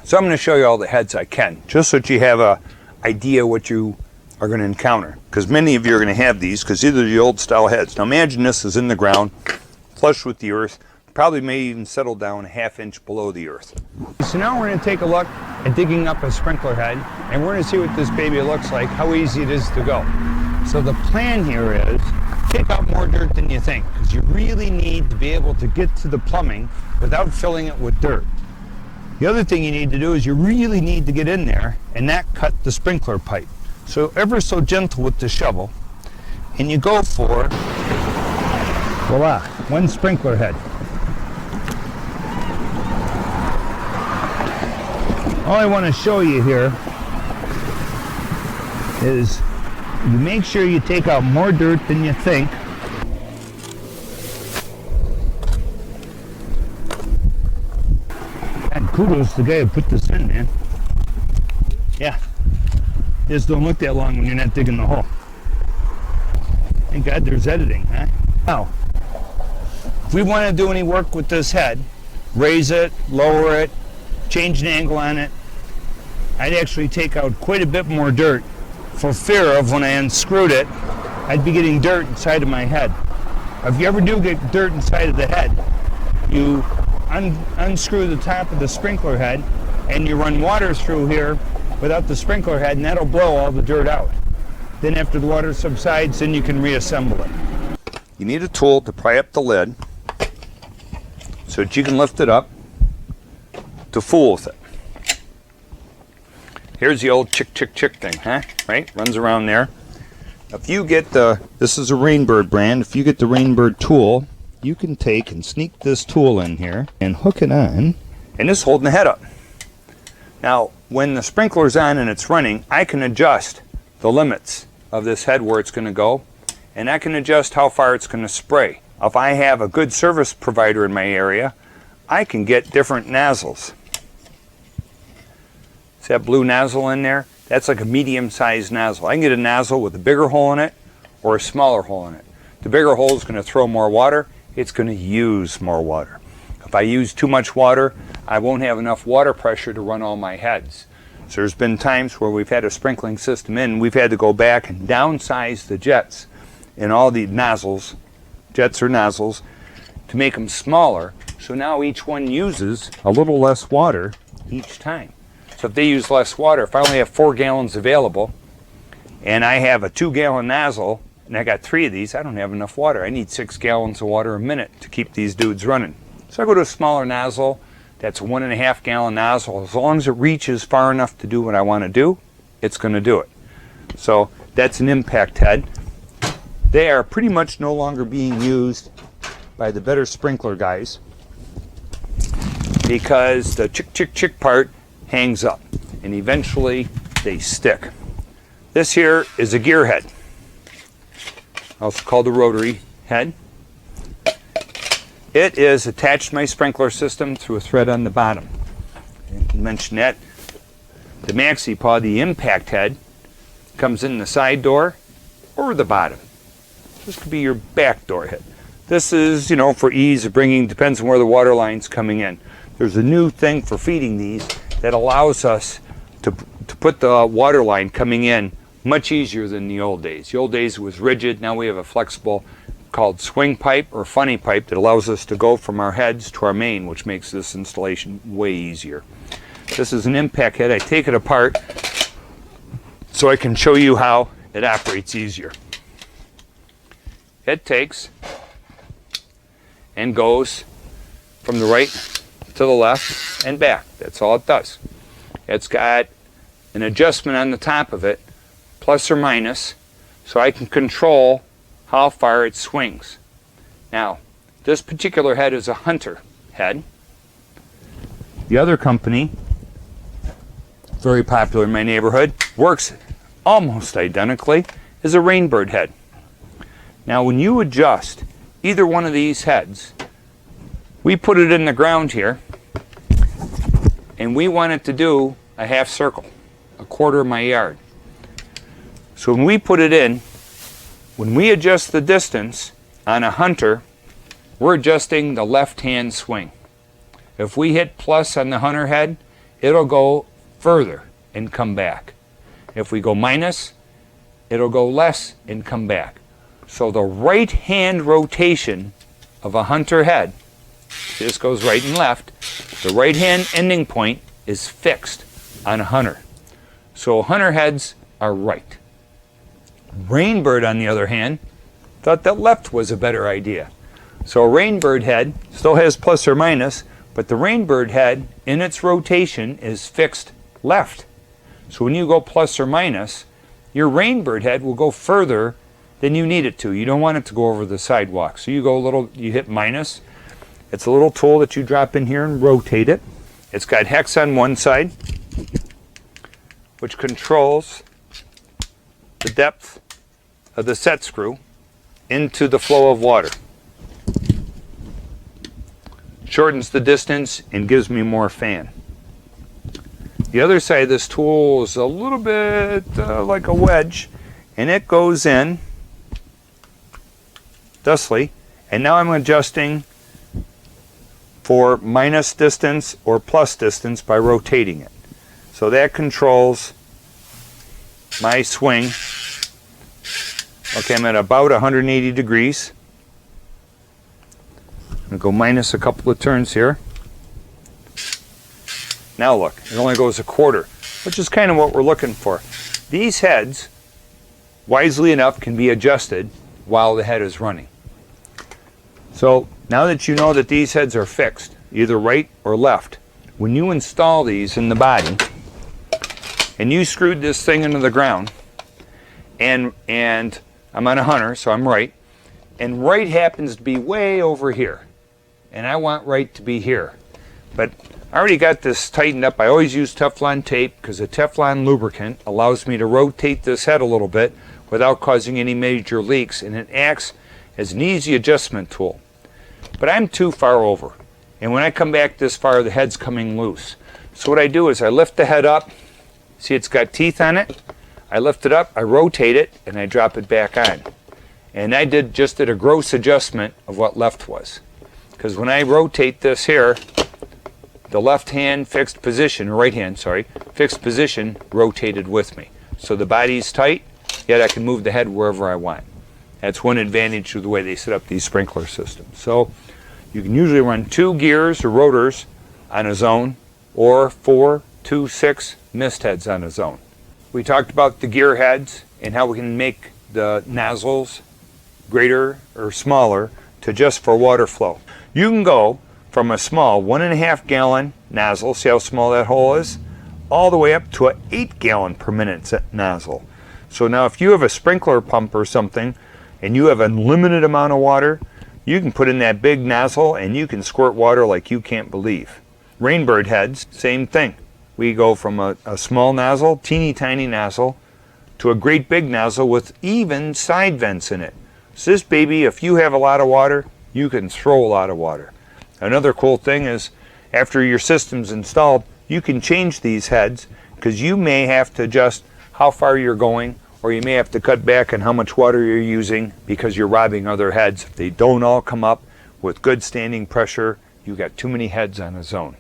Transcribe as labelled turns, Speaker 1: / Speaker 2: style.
Speaker 1: So I'm going to show you all the heads I can, just so that you have an idea what you are going to encounter. Because many of you are going to have these, because these are the old style heads. Now imagine this is in the ground, flush with the earth, probably may even settle down a ½ inch below the earth. So now we're going to take a look at digging up a sprinkler head, and we're going to see what this baby looks like, how easy it is to go. So the plan here is take out more dirt than you think, because you really need to be able to get to the plumbing without filling it with dirt. The other thing you need to do is you really need to get in there and not cut the sprinkler pipe. So ever so gentle with the shovel, and you go for, voila, one sprinkler head. All I want to show you here is you make sure you take out more dirt than you think. And kudos to the guy who put this in, man. Yeah. Just don't look that long when you're not digging the hole. Thank God there's editing, huh? Now, if we want to do any work with this head, raise it, lower it, change an angle on it, I'd actually take out quite a bit more dirt for fear of when I unscrewed it, I'd be getting dirt inside of my head. If you ever do get dirt inside of the head, you unscrew the top of the sprinkler head and you run water through here without the sprinkler head, and that'll blow all the dirt out. Then after the water subsides, then you can reassemble it. You need a tool to pry up the lid so that you can lift it up to fool with it. Here's the old chick thing, huh? Right? Runs around there. If you get this is a Rainbird brand, if you get the Rainbird tool, you can take and sneak this tool in here and hook it on, and it's holding the head up. Now, when the sprinkler's on and it's running, I can adjust the limits of this head where it's going to go, and I can adjust how far it's going to spray. If I have a good service provider in my area, I can get different nozzles. See that blue nozzle in there? That's like a medium-sized nozzle. I can get a nozzle with a bigger hole in it or a smaller hole in it. The bigger hole is going to throw more water. It's going to use more water. If I use too much water, I won't have enough water pressure to run all my heads. So there's been times where we've had a sprinkling system in, we've had to go back and downsize the jets in all the nozzles, jets or nozzles, to make them smaller. So now each one uses a little less water each time. So if they use less water, if I only have 4 gallons available and I have a 2-gallon nozzle and I got 3 of these, I don't have enough water. I need 6 gallons of water a minute to keep these dudes running. So I go to a smaller nozzle. That's a 1.5-gallon nozzle. As long as it reaches far enough to do what I want to do, it's going to do it. So that's an impact head. They are pretty much no longer being used by the better sprinkler guys because the chick part hangs up and eventually they stick. This here is a gear head, also called a rotary head. It is attached to my sprinkler system through a thread on the bottom. I mentioned that. The maxi paw, the impact head, comes in the side door or the bottom. This could be your back door head. This is, you know, for ease of bringing, depends on where the water line's coming in. There's a new thing for feeding these that allows us to put the water line coming in much easier than the old days. The old days it was rigid. Now we have a flexible called swing pipe or funny pipe that allows us to go from our heads to our main, which makes this installation way easier. This is an impact head. I take it apart so I can show you how it operates easier. It takes and goes from the right to the left and back. That's all it does. It's got an adjustment on the top of it, plus or minus, so I can control how far it swings. Now, this particular head is a Hunter head. The other company, very popular in my neighborhood, works almost identically, is a Rainbird head. Now, when you adjust either one of these heads, we put it in the ground here, and we want it to do a half circle, a quarter of my yard. So when we put it in, when we adjust the distance on a Hunter, we're adjusting the left-hand swing. If we hit plus on the Hunter head, it'll go further and come back. If we go minus, it'll go less and come back. So the right hand rotation of a hunter head, this goes right and left, the right hand ending point is fixed on a hunter. So hunter heads are right. Rainbird, on the other hand, thought that left was a better idea. So a Rainbird head still has plus or minus, but the Rainbird head in its rotation is fixed left. So when you go plus or minus, your Rainbird head will go further than you need it to. You don't want it to go over the sidewalk. So you go a little, you hit minus. It's a little tool that you drop in here and rotate it. It's got hex on one side, which controls the depth of the set screw into the flow of water. Shortens the distance and gives me more fan. The other side of this tool is a little bit like a wedge, and it goes in thusly, and now I'm adjusting for minus distance or plus distance by rotating it. So that controls my swing. Okay, I'm at about 180 degrees. I'm going to go minus a couple of turns here. Now look, it only goes a quarter, which is kind of what we're looking for. These heads, wisely enough, can be adjusted while the head is running. So now that you know that these heads are fixed, either right or left, when you install these in the body, and you screwed this thing into the ground, and I'm on a hunter, so I'm right, and right happens to be way over here, and I want right to be here. But I already got this tightened up. I always use Teflon tape because the Teflon lubricant allows me to rotate this head a little bit without causing any major leaks, and it acts as an easy adjustment tool. But I'm too far over, and when I come back this far, the head's coming loose. So what I do is I lift the head up. See, it's got teeth on it. I lift it up, I rotate it, and I drop it back on. And I just did a gross adjustment of what left was. Because when I rotate this here, the left hand fixed position, or right hand, sorry, fixed position rotated with me. So the body's tight, yet I can move the head wherever I want. That's one advantage of the way they set up these sprinkler systems. So you can usually run 2 gears or rotors on a zone, or 4, 2, 6 mist heads on a zone. We talked about the gear heads and how we can make the nozzles greater or smaller to adjust for water flow. You can go from a small 1.5 gallon nozzle, see how small that hole is, all the way up to an 8 gallon per minute nozzle. So now if you have a sprinkler pump or something and you have an unlimited amount of water, you can put in that big nozzle and you can squirt water like you can't believe. Rainbird heads, same thing. We go from a small nozzle, teeny tiny nozzle, to a great big nozzle with even side vents in it. So this baby, if you have a lot of water, you can throw a lot of water. Another cool thing is, after your system's installed, you can change these heads because you may have to adjust how far you're going, or you may have to cut back on how much water you're using because you're robbing other heads. If they don't all come up with good standing pressure, you've got too many heads on a zone.